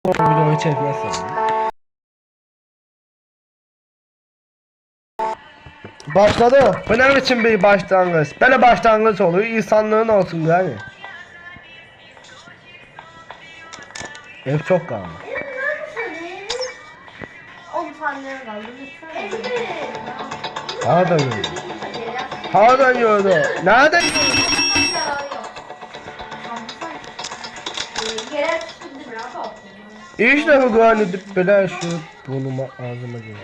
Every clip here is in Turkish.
Videoyu çekmezsen. Başladı. Bu ne biçim bir başlangıç? Böyle başlangıç oluyor. İnsanlığın olsun yani. Ev çok kaldı. 10 saniye kaldı lütfen. Havadan yürüdü. Havadan yürüdü. Nereden yürüdü? İşte bu gani böyle şu buluma ağzıma geliyor.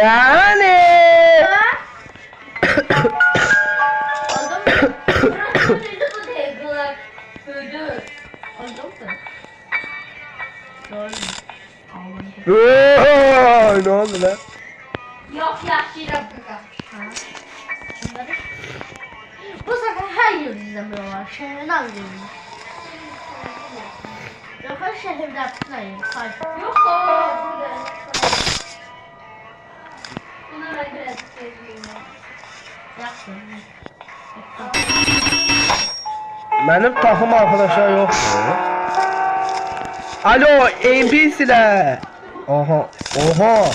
Yani. Ne oldu lan? Yok yaşayacağım kaka. Bu sefer her yıl izlemiyorlar. Şehirden izliyorlar. Yok her şehirde yapmayın. Yok o. Buna ben biraz sevdiğim. Yaptım. Benim takım arkadaşlar yok. Alo NPC'ler. Oha. Oha.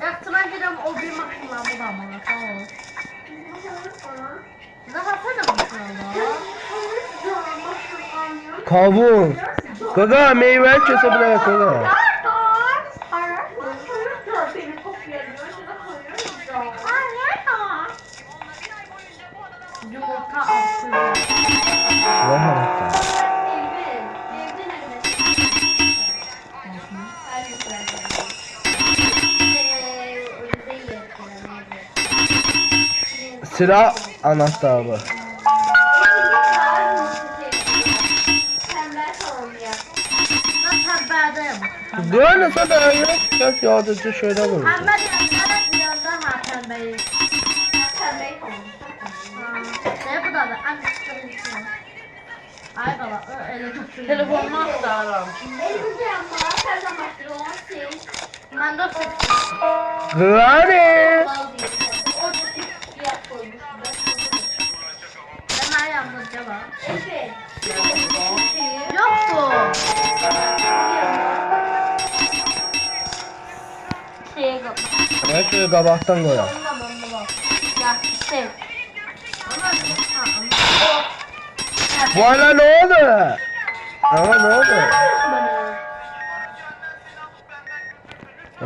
Yaptılar dedim o bir maksimum bu da bana sağ ol. Daha sen de Kavun. Gaga meyve kesebilir gaga. Yumurta altı. Ne hareketler? Silah anahtarı. Böyle sana yok. Çok yardımcı şöyle vurur. Telefonunu aktarım. Ben de Granny. ben yalnızca var. Yoktu. Ben şöyle kabaktan koyalım. Ya sev. Bu ara ne oldu? Ama ne oldu?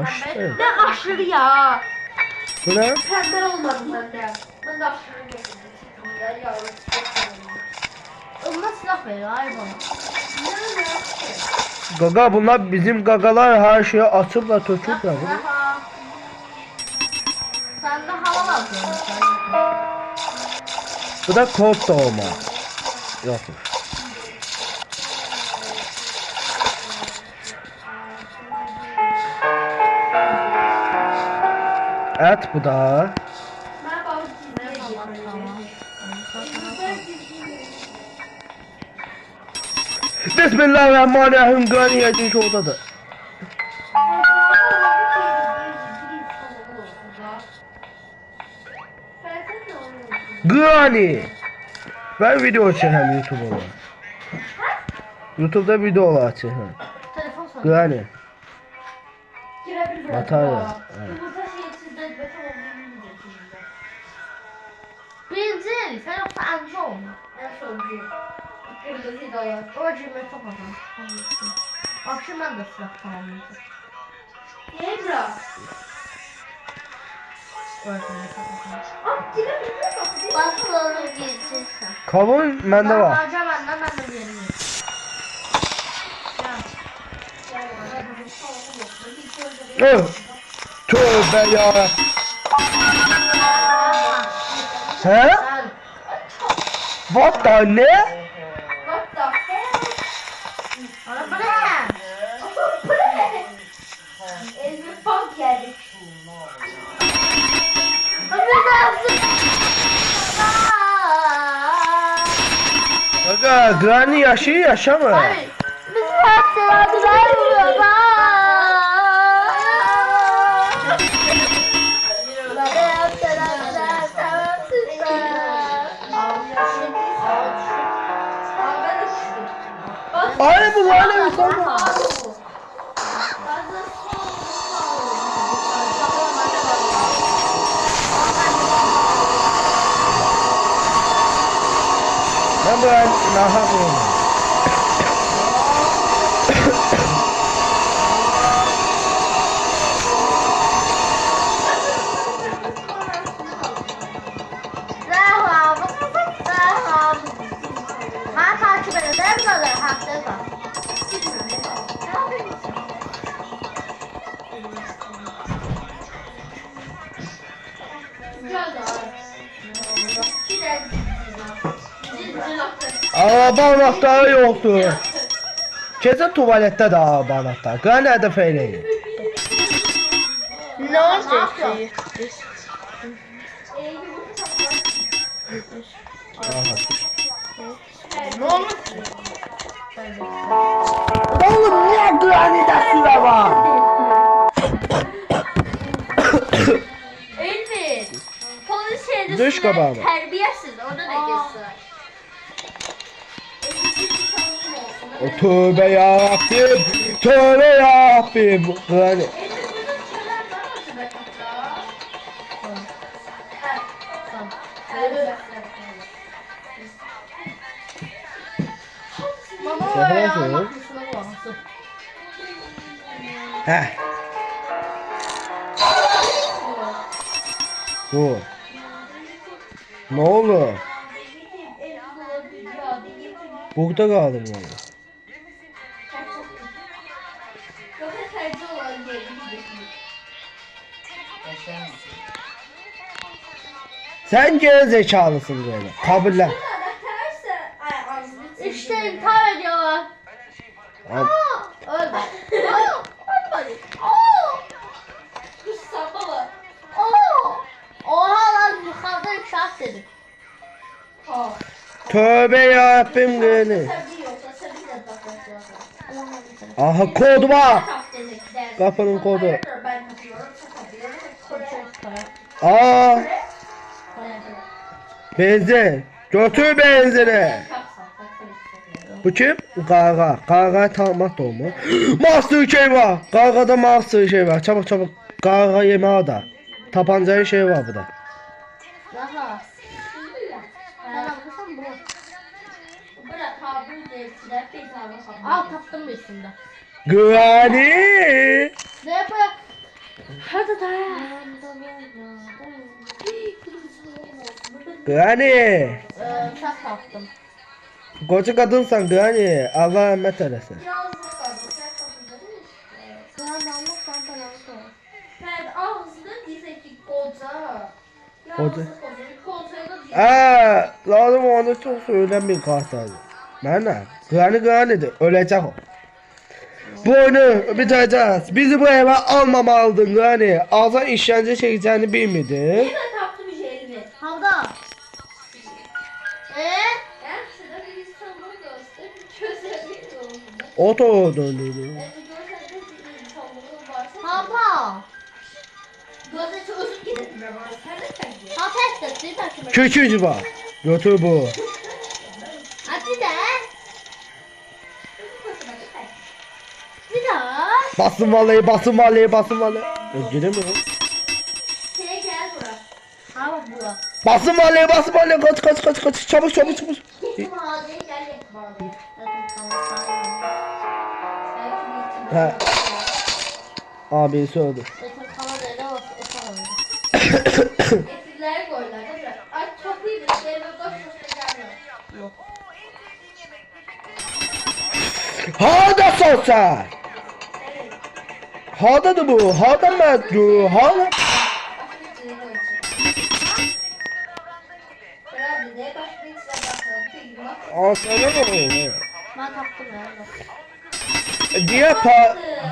İşte. Ne aşırı ya. Bu ne? Pembe olmadı bende. Ben de aşırı getirdim. Onunla silah veriyor ay bana. Gaga bunlar bizim gagalar her şeyi açıp da töküp da. Sen de hava alıyorsun. Bu da kod doğma. Yokmuş. Et bu da. Bismillahirrahmanirrahim. Gani yedin şuradadır. Gani. Ben video çekeyim YouTube'a. YouTube'da videolar çekeyim. Gani. Batarya. Evet. Birinci sen yoksa anca olma. Ben sonuncu. Kırmızı dolar. O cümle çok azam. Akşam ben de silah tamamlayacağım. Ne bırak? Basıları geçeceksin. Kavun bende var. Ağaca benden ben de vereyim. Tövbe ya. He? What the ne? What the hell? dakika, Granny yaşıyor yaşamıyor. Abi bizim hastalardılar vuruyor. Ay bu böyle bir sana. Ben böyle nahak oldum. Ben takip ederim böyle haftada. Araba anahtarı yoktu. Kesin tuvalette de araba anahtarı. Granny de feyleyi. Ne olacak şey? Ne olmuş? Oğlum niye Granny'de süre var? Elbet. Polis şehri Düş kabağı mı? terbiyesiz. Orada ne geçsin? O tövbe yarabbim. Tövbe yarabbim. Granny. Baba Şaka ya. yapıyorum. Heh. Bu. Ne oldu? Burada kaldım yani. Sen geri zekalısın böyle. Kabullen. İşte intihar ediyorlar. Abi, Öldü. Ölmedi. Kızsa baba. Oha lan yukarıda şah dedim. tövbe yarabbim Granny. Aha kod var. Kapının kodu. Aa benzin. Götür benzini. Bu kim? Karga. Karga tanımak da olmaz. Master şey var. Kargada master şey var. Çabuk çabuk. Karga yemeği da. Tabancayı şey var burada. Daha. Al kaptım üstünde. Granny. Ne yapıyor? Hadi dayan. Granny. Şah kaptım. Koca kadınsan Granny. Allah rahmet eylesin. Koca. Lazım onu çok söylem bir kartaydı. Bana Granny'di. Ölecek o. Bu oyunu bitireceğiz. Bizi bu eve almamalıydın Granny. Alsan işkence çekeceğini bilmiyordin. Havda. Oto döndüydü. Havda. Hapes de bakayım. Küçücü var. Götür bu. Hadi de. Bir daha. Basın vallahi basın vallahi basın vallahi. Giremiyorum. Şeye gel bura. Ha bak bura. Basın vallahi basın vallahi kaç kaç kaç kaç çabuk çabuk çabuk. Gittim ağzıya gel git bağlı. He. Abi söyledi. Zaten kamerayla oturalım. Eskiler koydular değil mi? Ay çok iyi bir şey. Ben boş boş gelmiyor. Yok. Hada salsa. Hada da bu. Hada mı? Hada. Aa sana ne oluyor? Ben taktım ya. Diğer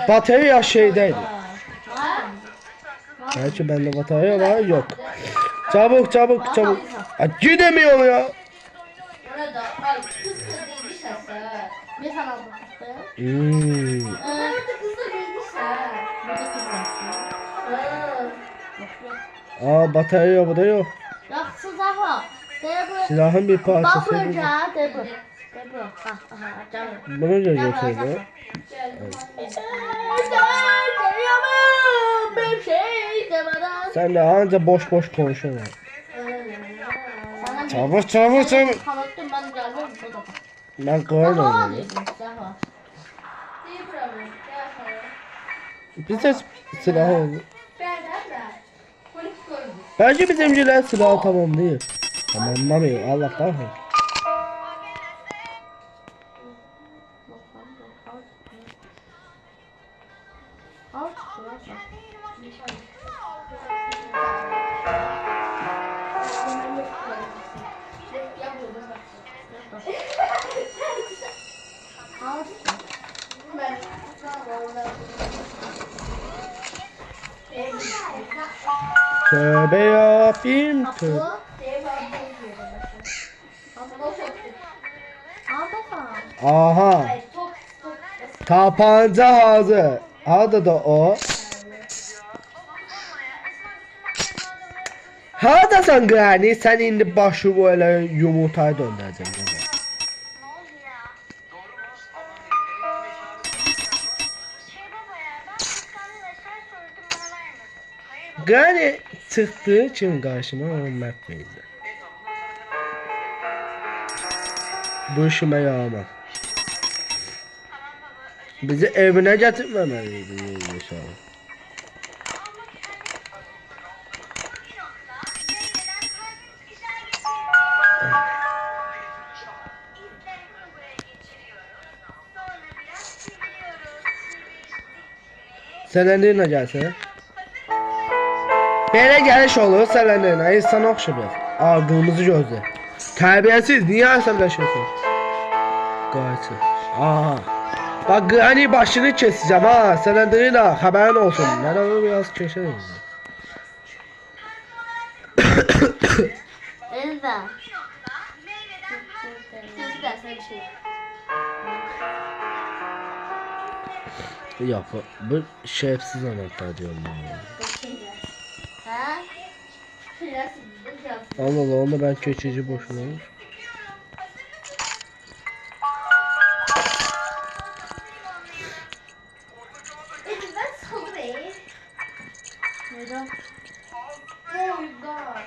batarya şeydeydi. Ha? Gerçi bende batarya var yok. Çabuk çabuk çabuk. Gidemiyorum ya. Burada ay kız kanalda çıktı. Hmm. Kız da bilmişler. Burada kız var. Aa batarya yok, bu da yok. Yaxşı Zaha. Debra. Silahın bir parçası. Bak hoca Debra. Debra. Ha ha canım. Bunu da götürdü. Bir şey demeden. Sen de anca boş boş konuşuyorsun. Çabuk çabuk çabuk. Kanıttım ben geldim bu da. Ben kıvırdım Zaha onu. dedim Zaha. Debra mı? Bir ses silah oldu. Ben polis gördüm. Bence bizimkiler silah tamam değil. Tamamlamıyor. Allah kahretsin. Al. Tövbe yapayım tövbe. Aha. Tapanca hazır. Hadi da o. Hadi sen gani, sen indi başı böyle yumurtayı döndüreceksin. Gani çıktığı için karşıma o map verdi. Bu işime yaramaz. Bizi evine getirmemeliydi inşallah. Selendirine gelsene. Böyle geliş olur Selendirine. İnsan okşamıyor. Aldığımızı gözle. Terbiyesiz. Niye asablaşıyorsun? Gayet. Aha. Bak hani başını keseceğim ha. Selendirine haberin olsun. Ben onu biraz keserim. Elda. Siz dersen bir şey. Yok bu şerefsiz anahtar diyorum ben. Ha? Allah Allah onu ben köçeci boşuna olur.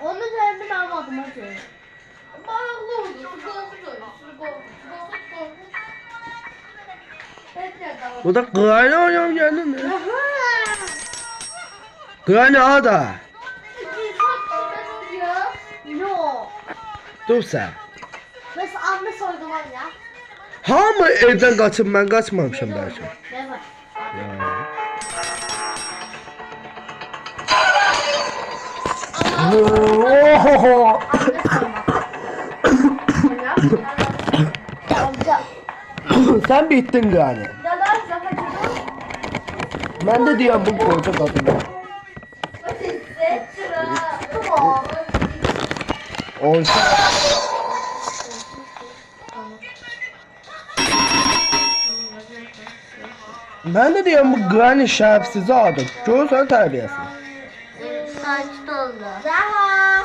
Onu verdim almadım hadi. Bağlı oldu. Bu da Granny oynuyorum geldi mi? Granny ada. Yok. Dur sen. Mesela anne soydu var ya. Ha mı evden kaçın, ben kaçmamışım belki. Ne var? Ohoho. Amca. Sen bittin Granny. Yalan yapacağım. Ben de diyorum bu koca kadına. Olsun. Ben de diyorum bu Granny şerefsiz adam. Görsen terbiyesiz. Kaçtı oldu. Zaha.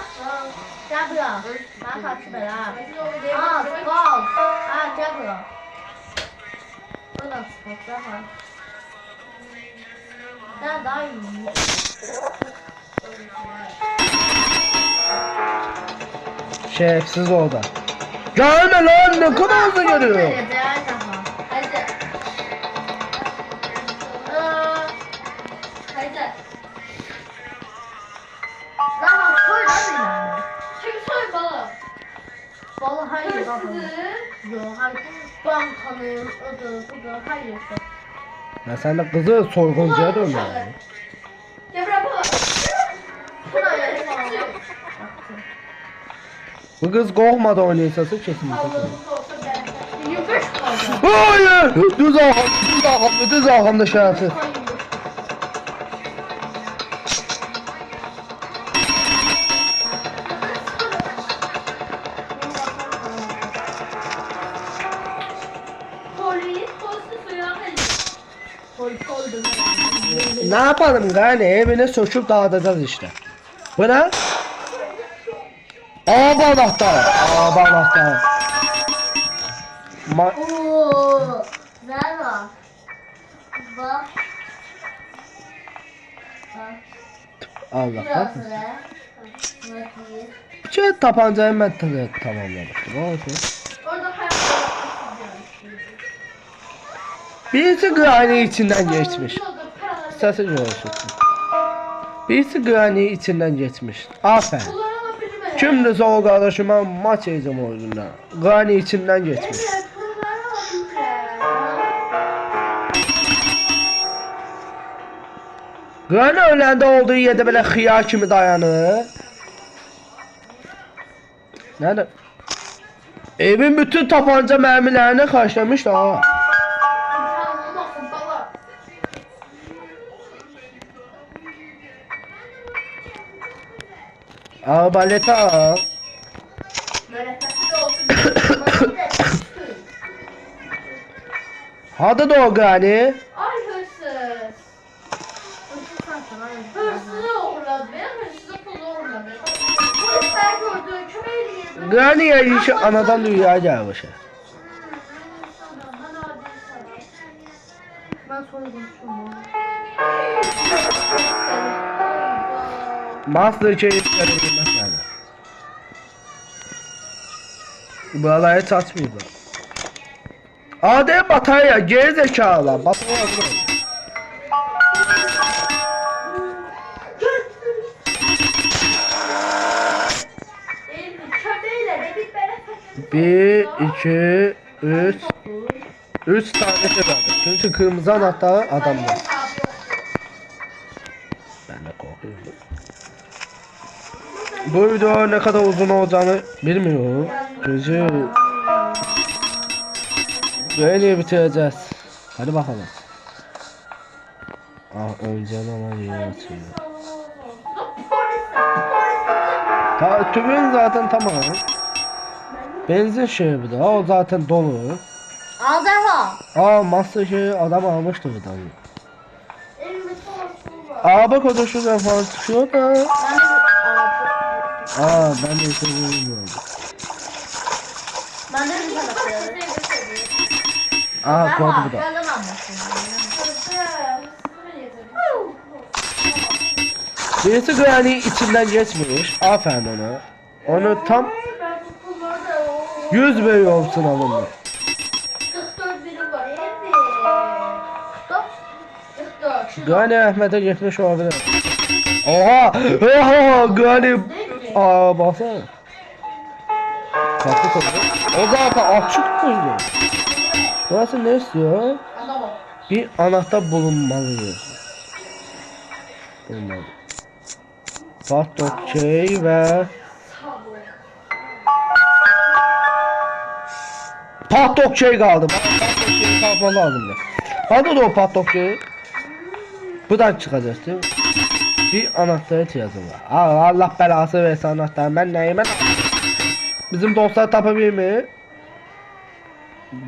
Gel buraya. Ben kaçtım ben ha. Al, al. Ha, gel buraya. Buradan sıkıntı Zaha. Sen daha iyi. Şerefsiz o da. Gelme lan, ne kadar hızlı geliyor. Zaha soy lan beni. Kim soy balı? Balı hayır baba. Yok hayır. Bankanın adı hayır. Ya sen de kızı soyguncuya dön yani. Ya bırak baba. Buraya Bu kız korkmadı oynuyorsa kesin. Yürüyüş kaldı. Hayır! Düz arkamda şerefsiz. Polis. Ne yapalım gani? Evine söküp dağıtacağız işte. Bu ne? Abi anahtar. Abi anahtar. Oo, güzel bak. Bak. Bak. Allah Burası kahretsin. da. Bakayım. Şey tabancayı ben tamamlamıştım. Olsun. Orada hayatta Birisi Granny içinden geçmiş. Sesi görüyorsun. Birisi Granny içinden geçmiş. Aferin. Kimdese o kardeşime maç edeceğim oyununda. Granny içinden geçmiş. Granny öləndə olduğu yerdə belə xiyar kimi dayanır. Nədir? Evin bütün tapanca mərmilərini xərcləmiş də ha. Arbaleti al. Hadi da o Granny. Ay hırsız. Hırsızı uğurladı. Hırsızı pulu uğurladı. Polisler gördü. Kömeği Granny'ye işi anadan dünyaya gelmiş. Ben soygunçum. Master Chief'leri bilmez yani. Buralara hiç açmıyor bu. Adem batarya gerizekalı. Batarya hazır. Bir, iki, üç. Üç tane şey vardı. Çünkü kırmızı anahtarı adamlar. Ben de korkuyorum. Bu video ne kadar uzun olacağını bilmiyorum. Çünkü böyle bitireceğiz. Hadi bakalım. Ah önceden ama yeni açıyor. Tübün zaten tamam. Benzin şeyi bu da. O zaten dolu. Al defa. Master şeyi adam almıştı bir tane. Bak o da şuradan falan çıkıyor da. Ben de işte bilmiyorum. Ben de bir tane Kordu bu da. Birisi Granny içinden geçmiş. Aferin ona. Onu tam 100 veriyorum sınavında. 44 birim var. Stop. 44. Granny Ahmet'e geçmiş olabilir. Oha! Granny! Baksana. Kapı kapı. O zaten açık mıydı? Burası ne istiyor? Bir anahtar bulunmalı. Bulunmalı. Padlock şey ve padlock şey kaldı. Padlock şeyi kapma lazım. Hadi de o padlock şeyi. Buradan çıkacağız değil mi? Bir anahtar ihtiyacım var. Allah belası versin anahtar. Ben neyim ben? Bizim dostlar tapabilir mi?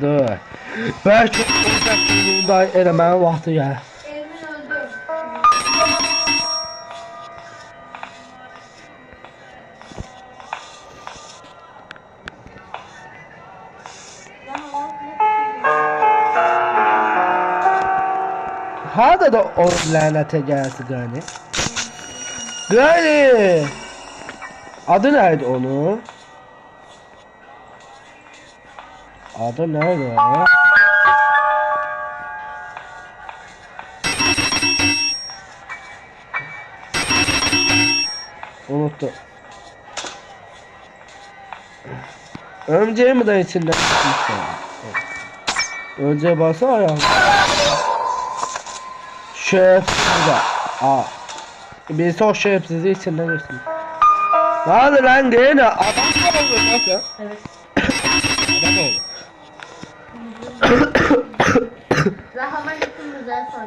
Dur. Ben çok olacak bulduğunda elemenin vakti ya. Hadi da o lanete gelsin Granny. Granny! Adı nerede onun? Adı nerede? Unuttum. Örümceği mi de içinden çıkmışlar? Örümceğe baksana ya. Şerefsiz de. Birisi o şerefsizi içinden geçti. Hadi lan gene adam mı oldu bak ya? Evet. Adam oldu. Rahmanettin güzel soru.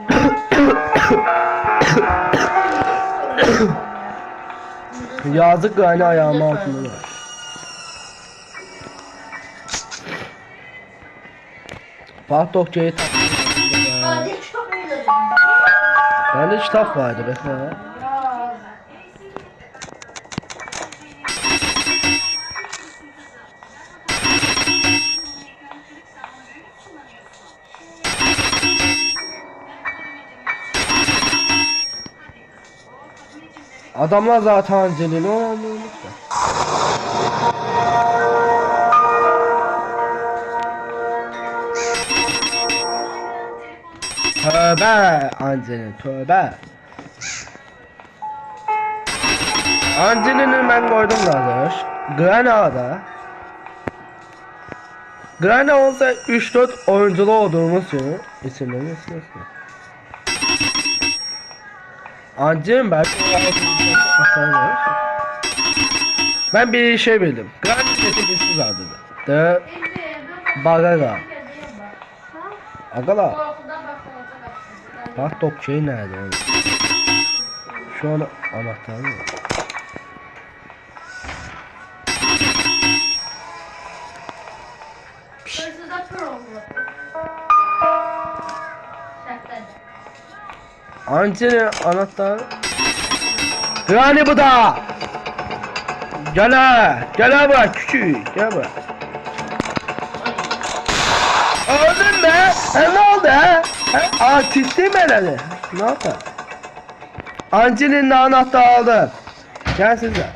Yazık Granny ayağımın altında. Padlock'çayı Hadi çok eğlenceli. Bende kitap vardı bekle. Adamlar zaten Angelina öğrenmiş de. Tövbe Angelina tövbe. Angelina'nı ben koydum kardeş. Granada. Granada olsa 3-4 oyunculu olduğumuz için isimlerini istiyorsun. Angelina ben bir şey bildim. Granada'nın birisi vardı. De Bagaga. Agala. Bak top şey nerede oğlum? Şu an anahtarı mı? Angelina anahtarı. Granny bu da. Gel bak küçük. Gel bak. Öldün be. Ne oldu ha? Artistim herhalde. Ne oldu? Angelina'nın anahtarı aldım. Gel size.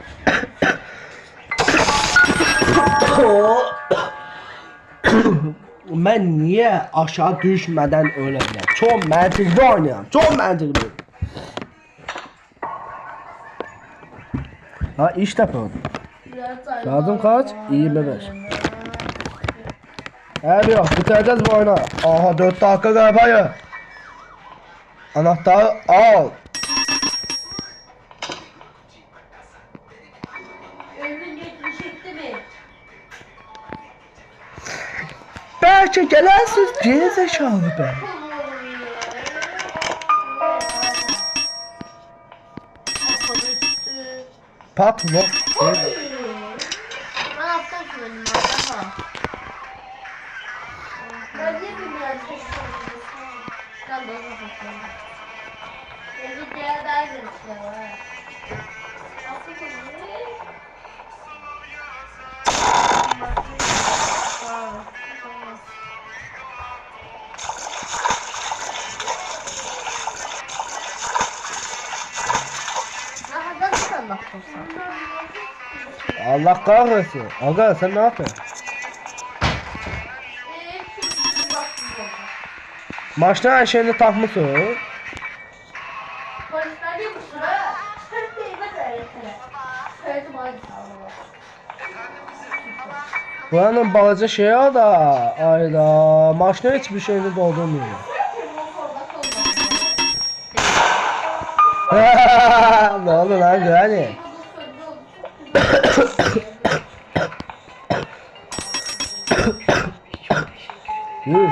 Ben niye aşağı düşmeden ölebilirim? Çok mantıklı oynuyorum. Çok mantıklı. Ha iş yapıyorum. Lazım kaç? 25. Abi yok bitireceğiz bu oyunu. Aha 4 dakika galiba. Anahtarı al. Belki gelersiniz gerizekalı be. Patron. Allah kahretsin. Aga sen ne yapıyorsun? Maçta her şeyini takmışsın. Buranın balaca şeyi da ayda maçta hiçbir şeyini doldurmuyor. Ne oldu lan Granny? Yürü.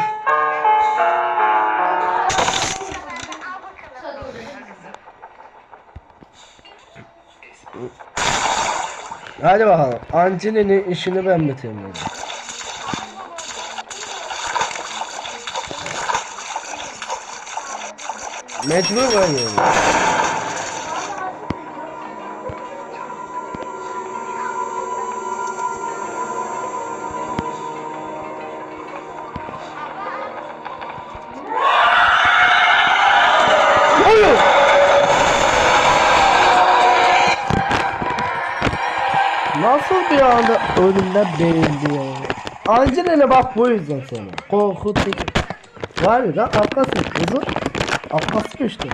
Hadi bakalım. Angelina'nın işini ben bitireyim. Mecbur oynuyorum. Nasıl bir anda önümden beğendi ya. Angelina bak bu yüzden seni. Korkuttu. Var ya arkası kızı. Arkası işte.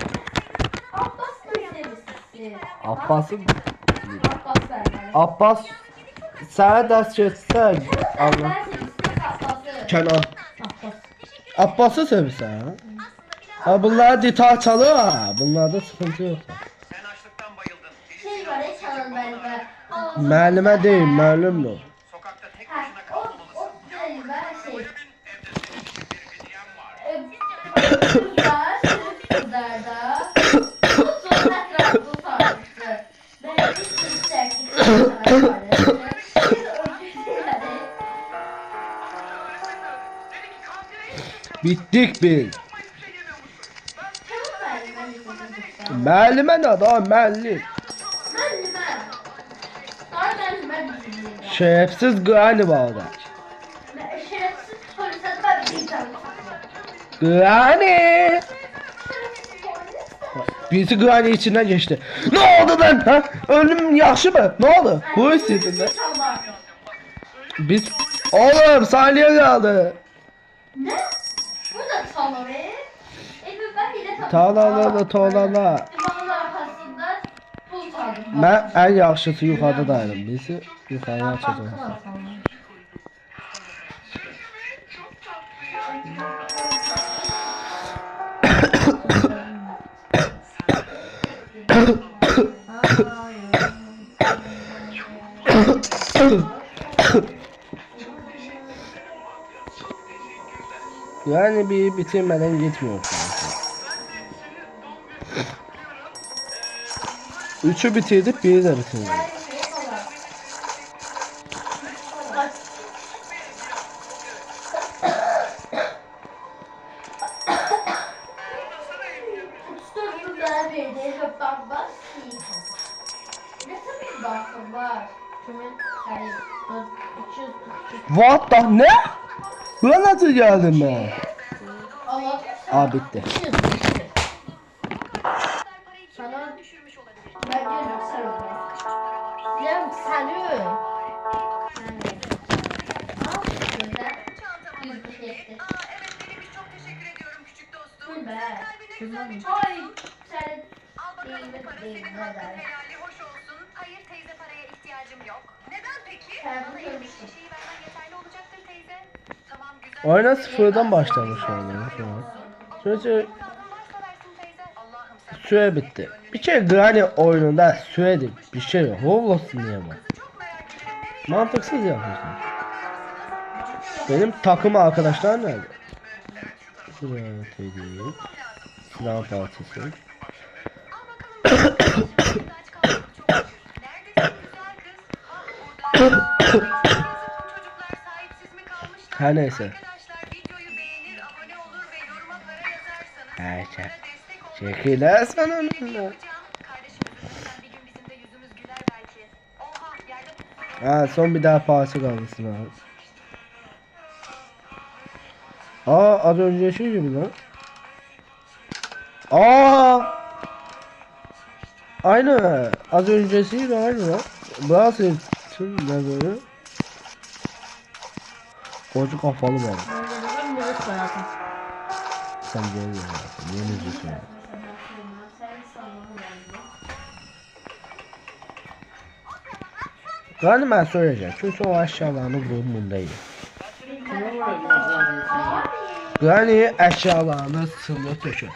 Abbas sana ders göster. Allah. Kenan. Abbas'ı sevsen ha. Ha bunlar dita çalıyor ha. Bunlarda sıkıntı yok. Müellime değil, müellim de. Bittik biz. Müəllime nə da müəllim. Şerefsiz Granny var orada. Granny. Birisi Granny içinden geçti. Ne oldu lan? Ha? Ölüm yaxşı mı? Ne oldu? Bu istedin lan. Biz oğlum saniye kaldı. Ne? Burada çalar Talala. Divanın arkasında pul çaldım. Ben en yaxşısı yuxarıdaydım. Bizi yuxarıya açacağız. Yani bir bitirmeden gitmiyor. Üçü bitirdik, biri de bitirdik. What the ne? Ulan nasıl geldim ben? Aa bitti. Sana ben diyorum sarılma. Diyorum sarıyor. Hayır teyze, paraya ihtiyacım yok. Neden peki? Hayır, Şişeyi vermen yeterli olacaktır teyze. Tamam güzel. Oyuna sıfırdan başlamış oyunu şu an. Sürece süre bitti. Bir şey Granny oyununda süredir bir şey yok. Roblox'un niye var? Mantıksız yapmışlar. Benim takım arkadaşlar nerede? Şuraya atayım. Silah partisi. Her neyse. Her şey. Çekilersen onunla. Ha son bir daha parça kalmışsın abi. Aa az önce şey gibi lan. Aa. Aynı. Az öncesiyle aynı lan. Burası ne böyle? Koca kafalı var. Sen gel ya. Niye müziği ya? Galiba ben söyleyeceğim. Çünkü o aşağılarını burnundaydı. Granny eşyalarını sınır tökür.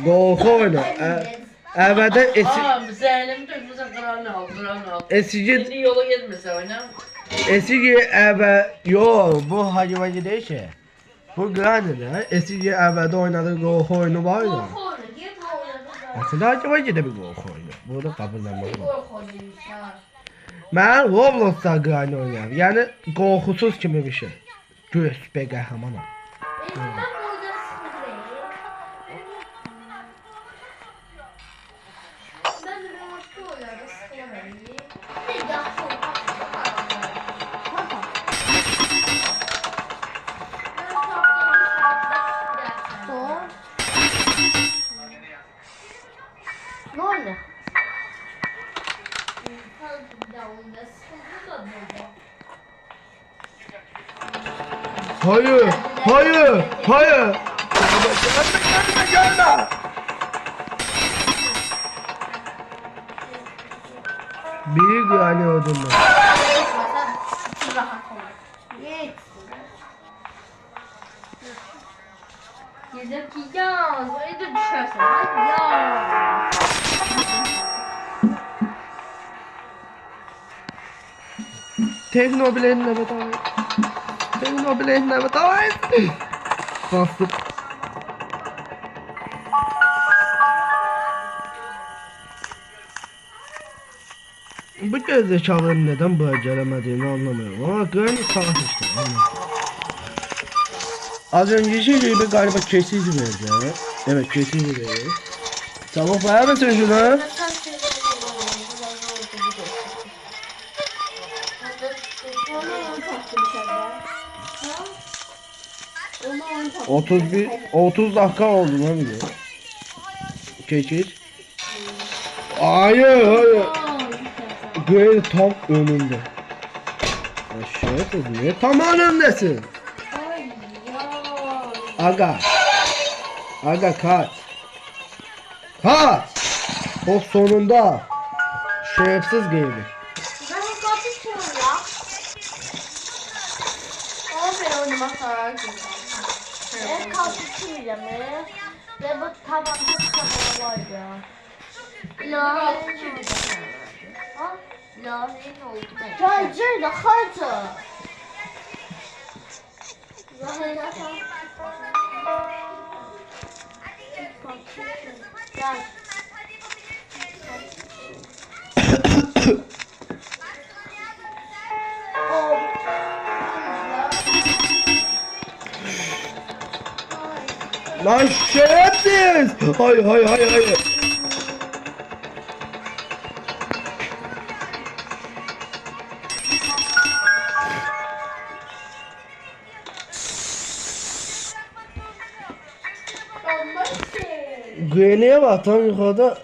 Korku oyunu. Evde Zeynep de bize Granny al. esici Şimdi yola gitmese oyna. esici eve yo bu hayvan değil ki. Bu Granny'de esici evde oynadığı korku oyunu var ya. Aslında acaba yine bir korku oyunu. Bunu kabullenmek lazım. Ben Roblox'ta Granny oynuyorum. Yani korkusuz kimi bir şey. Göz be kahramana. Ne oldu? Hayır, hayır, hayır. Gelme. Bir Granny öldüm ben. Gezekiyeceğiz. Öyle de düşersin. Hadi ya. Teknobilerin evet abi. Teknobilerin evet abi. Bastım. Bu gerizekalıların neden böyle gelemediğini anlamıyorum ama Granny salak işte. Az önceki gibi galiba kesici vereceğim. Evet kötü vuruyor. Çabuk ver misin şunu? Onu 30 dakika oldu lan bir de. Keçir. Hayır. Böyle tam önünde. Aşağı kız niye tam önündesin? Aga. Aga kaç. Kaç. O sonunda. Şerefsiz geyimi. Ben kapışıyorum ya. Aferin oynamak karar kıldım. Ben kapışmayacağım ya. Ve bu tabakta kafalar var ya. Lanet oldu. Lanet oldu. Çaycı da kaçı. Gel. Lan şerefsiz. Hayır hayır hayır hayır. Granny'e bak tam yukarıda.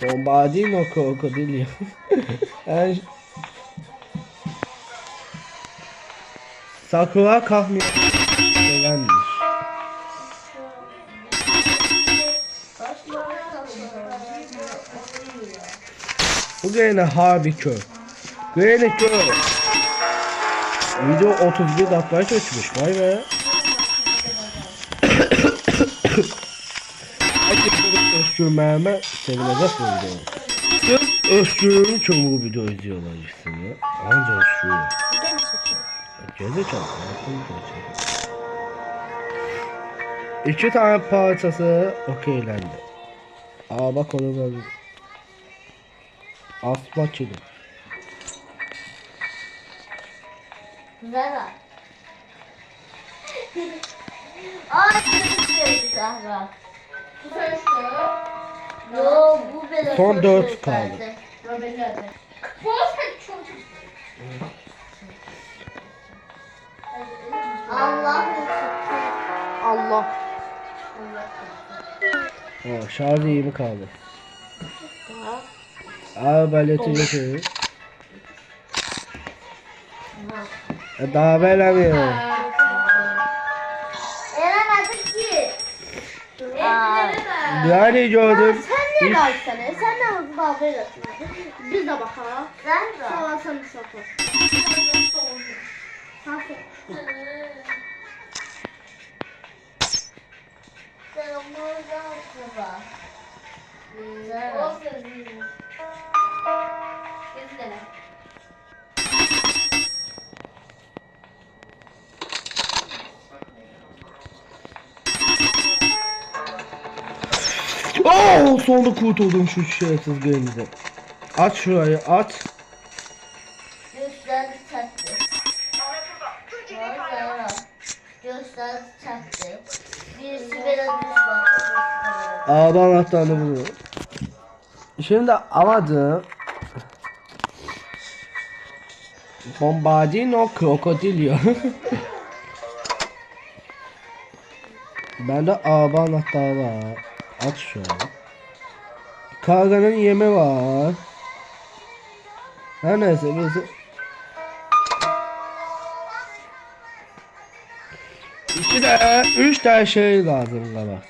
Bombardino krokodil. Yani Sakura kalkmıyor. Öğrenmiş. Bu gene harbi kör. Gene kör. Video 31 dakikaya geçmiş. Vay be. Herkes özgürmeme sevinecek bu video. Sırf özgürlüğün için bu video izliyorlar işte ya. Anca özgür. Gezeceğim. İki tane parçası okeylendi. Aa bak onu ben. Asma çilim. Zara. Ay bir Zahra. Bu söylüştü. Yo bu böyle. Son 4 kaldı. Yo beni Bu sen çocuk. Allah. Ha, şarjı 20 kaldı. Aa baleti götürüyor. Daha veremiyor. Eremedik ki. Yani gördüm. Sen niye baksana? Sen ne hızlı daha verirsin? Biz de bakalım. Ben de. Sağ ol sen de sapır. Sen onlardan sonra. Oo, sonunda kurtuldum şu şerefsiz gemide. Aç şurayı aç. Göster çaktı. Valla. Göster çaktı. Birisi biraz düz bak. Araba anahtarını buluyor. Şimdi amadı Bombardino krokodilyo. Bende araba anahtarı var. Aç şu an. Karganın yemi var. Her neyse biz. İki de 3 tane şey lazım galiba.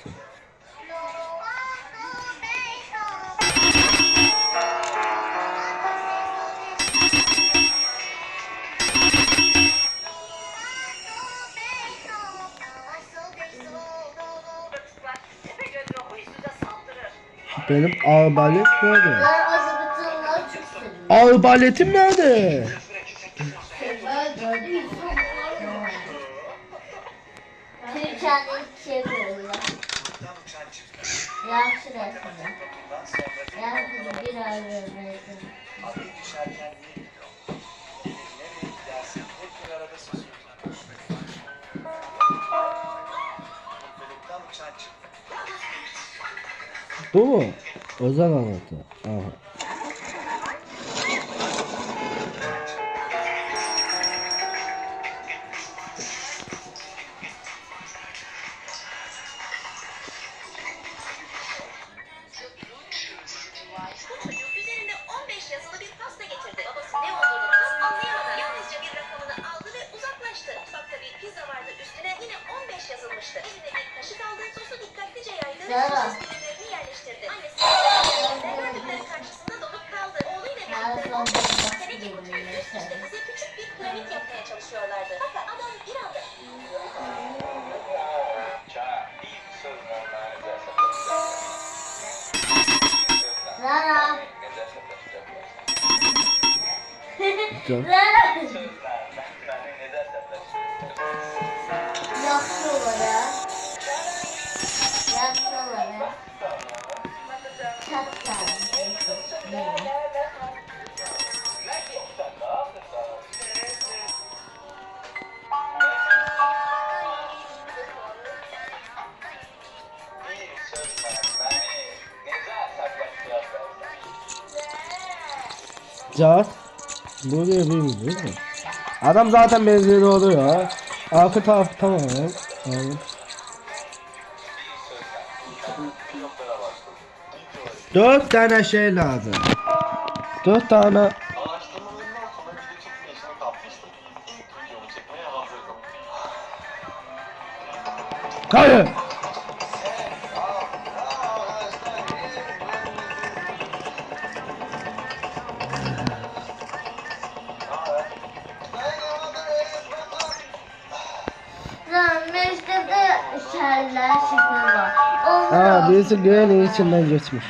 Benim arbalet nerede? Ben azıbıtınlar çok seviyorum. Arbaletim nerede? Bir kendi şey koyuyorlar. Yaxşı rəsmdə. Yəni bir ay verməyəcəm. Bu mu? Özel anlatı. Aha. Çocuk üzerinde 15 yazılı bir pasta getirdi. Babası ne olduğunu tam anlayamadan yalnızca bir rakamını aldı ve uzaklaştı. Mutfakta bir pizza vardı, üstüne yine 15 yazılmıştı. Eline bir kaşık aldı, sosu dikkatlice yaydı ve Zara. sos dilimlerini yerleştirdi. Annesi gördükleri karşısında donup kaldı. Oğluyla birlikte 15 seneki kutuyu üst üste bize küçük bir piramit yapmaya çalışıyorlardı. Fakat adam bir anda Zara. Güzel. Zara. Yaxşı olar ha. Yaxşı olar ha. Çok sağ ol. Cevap. Buraya bir değil mi? Adam zaten benzeri oluyor. Arka taraf tamam. Aynen. 4 tane şey lazım. 4 tane. Araştırmalarından sonra video çekme işini kapmıştım. İlk videomu çekmeye hazırdım. Hayır. Zara meştede şerler şıklı var. Aa birisi Granny içinden geçmiş.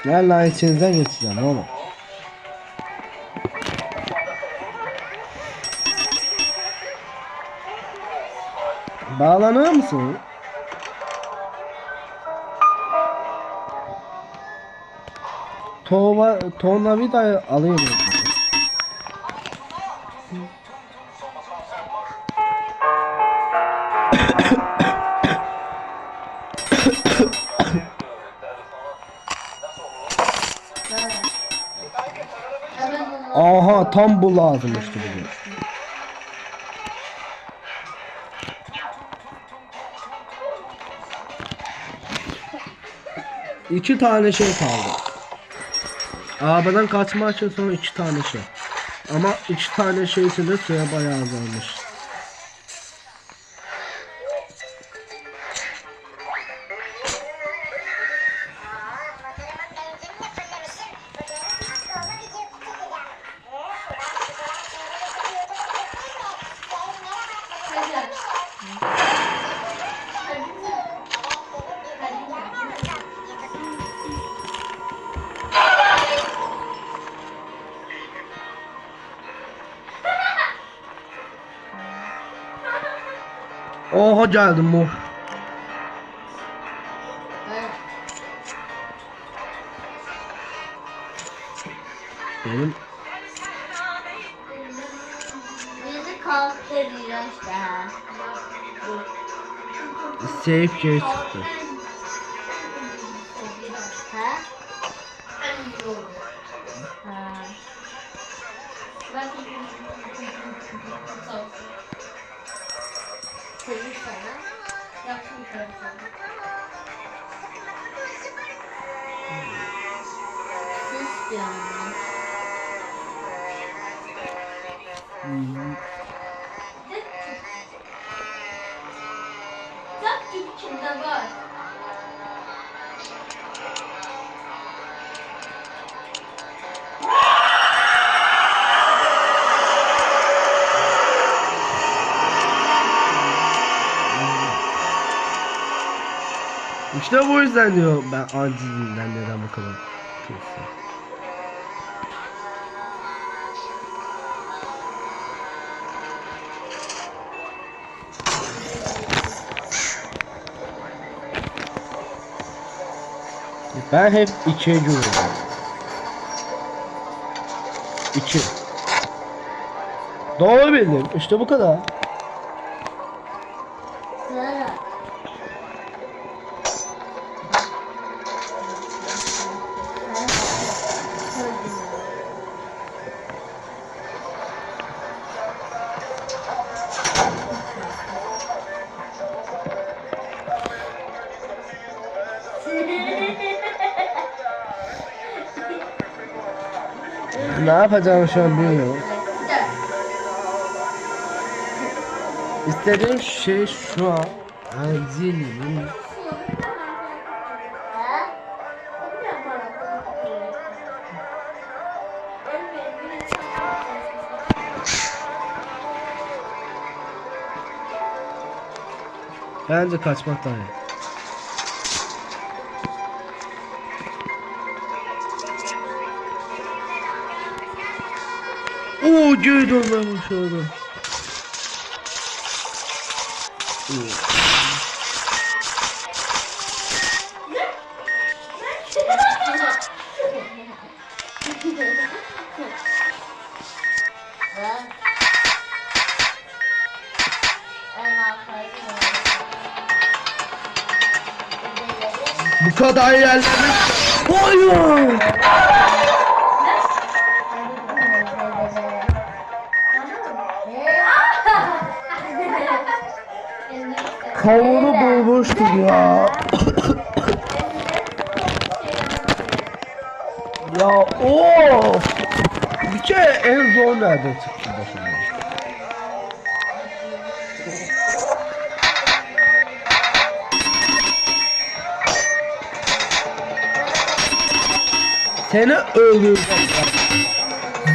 Gel lan içinizden geçeceğim oğlum. Bağlanıyor musun? Tornavida alayım. Aha tam bu lazım işte bu. İki tane şey kaldı. Arabadan kaçma için sonra iki tane şey. Ama iki tane şey içinde süre bayağı azalmış. Oha geldim bu. Benim Bizi kalktırıyor işte. safe şey çıktı. Ha? Ha. Senin sana. Sus diyorum. Bak içinde var. İşte bu yüzden diyor ben acilinden neden bu kadar kesin. Ben hep ikiye güveniyorum. İki. Doğru bildim. İşte bu kadar. Sıra. Ne yapacağım şu an bilmiyorum. İstediğim şey şu an acilen bence kaçmak daha iyi. Oo, geri dönmeye başladı. Bu kadar yerlemiş. Hayır. Kavunu bulmuştuk ya. Ya of. Bir kere en zor nerede çıktı başıma? Seni öldüreceğim.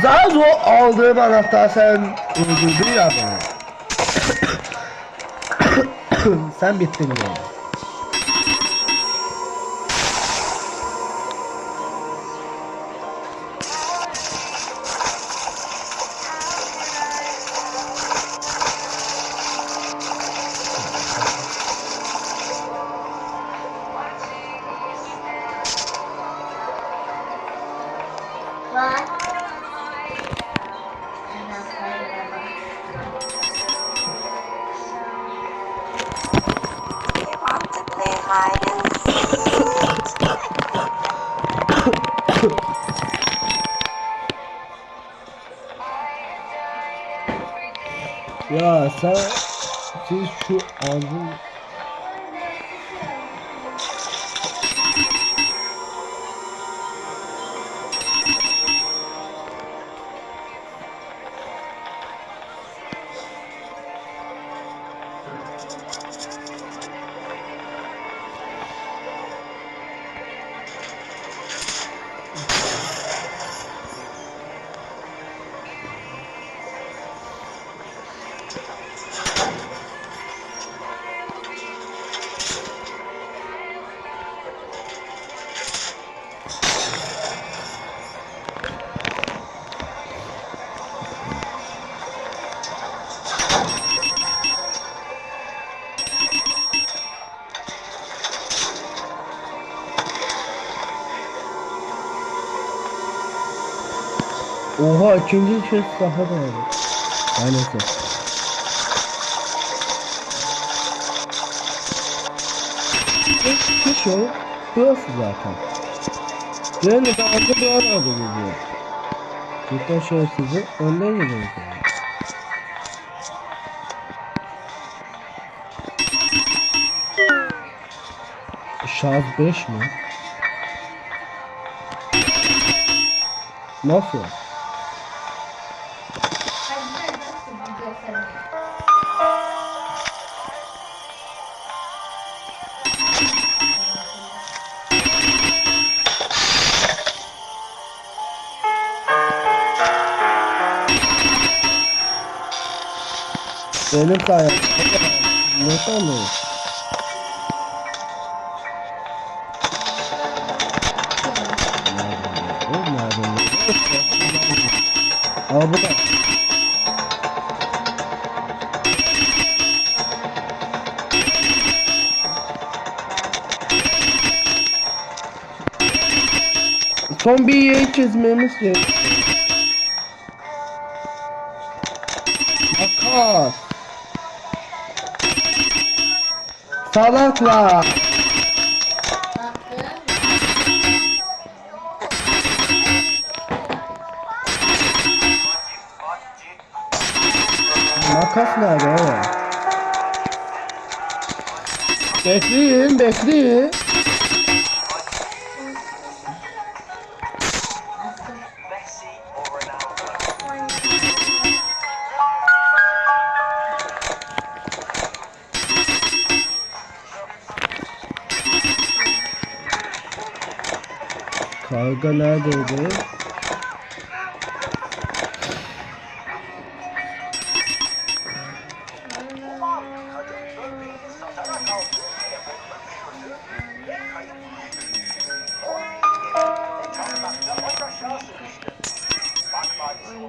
Zaten o aldığım anahtar sen öldürdün ya beni. Sen bittin ya. Var. Ya sen siz şu ağzın oha ikinci kez daha da var. Aynısı. Şu şey burası zaten. Ben de daha önce bir arada geliyor. Cidden şöyle sizi önden geliyoruz yani. Şarj 5 mi? Nasıl? Benim sayem. Ne sanıyorsun? Aa bu da. Son bir yeri çizmemiz gerekiyor. Pas. Salaklar. Makas nerede oğlum? Bekleyin, bekleyin. Karga neredeydi?